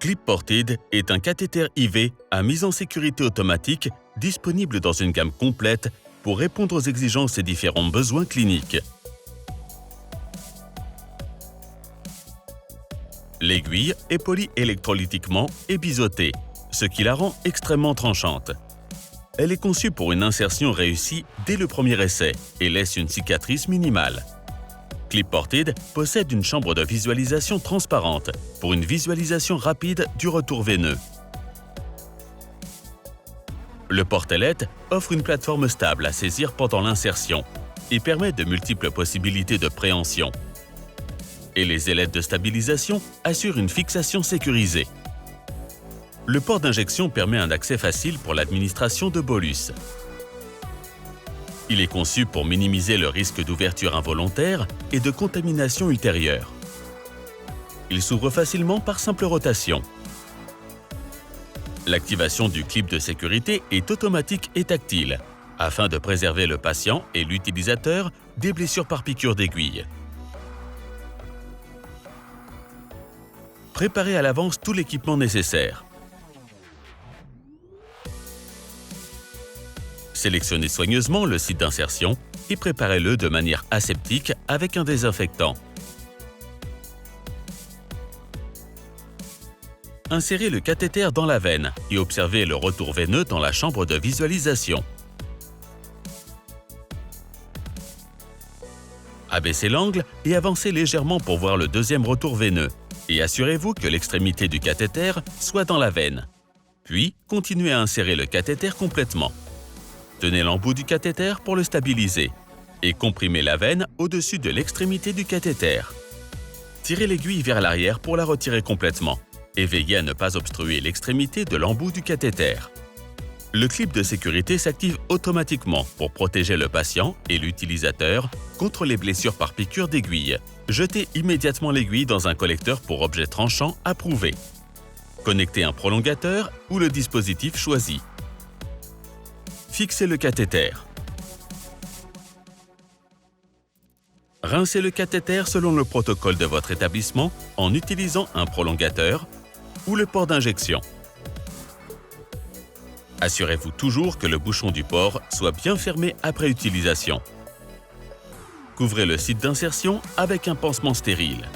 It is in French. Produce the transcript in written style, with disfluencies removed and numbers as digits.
Clip Ported est un cathéter IV à mise en sécurité automatique disponible dans une gamme complète pour répondre aux exigences et différents besoins cliniques. L'aiguille est polie électrolytiquement et biseautée, ce qui la rend extrêmement tranchante. Elle est conçue pour une insertion réussie dès le premier essai et laisse une cicatrice minimale. Clip Ported possède une chambre de visualisation transparente pour une visualisation rapide du retour veineux. Le porte-ailette offre une plateforme stable à saisir pendant l'insertion et permet de multiples possibilités de préhension. Et les ailettes de stabilisation assurent une fixation sécurisée. Le port d'injection permet un accès facile pour l'administration de bolus. Il est conçu pour minimiser le risque d'ouverture involontaire et de contamination ultérieure. Il s'ouvre facilement par simple rotation. L'activation du clip de sécurité est automatique et tactile, afin de préserver le patient et l'utilisateur des blessures par piqûre d'aiguille. Préparez à l'avance tout l'équipement nécessaire. Sélectionnez soigneusement le site d'insertion et préparez-le de manière aseptique avec un désinfectant. Insérez le cathéter dans la veine et observez le retour veineux dans la chambre de visualisation. Abaissez l'angle et avancez légèrement pour voir le deuxième retour veineux et assurez-vous que l'extrémité du cathéter soit dans la veine. Puis, continuez à insérer le cathéter complètement. Tenez l'embout du cathéter pour le stabiliser et comprimez la veine au-dessus de l'extrémité du cathéter. Tirez l'aiguille vers l'arrière pour la retirer complètement et veillez à ne pas obstruer l'extrémité de l'embout du cathéter. Le clip de sécurité s'active automatiquement pour protéger le patient et l'utilisateur contre les blessures par piqûre d'aiguille. Jetez immédiatement l'aiguille dans un collecteur pour objet tranchant approuvé. Connectez un prolongateur ou le dispositif choisi. Fixez le cathéter. Rincez le cathéter selon le protocole de votre établissement en utilisant un prolongateur ou le port d'injection. Assurez-vous toujours que le bouchon du port soit bien fermé après utilisation. Couvrez le site d'insertion avec un pansement stérile.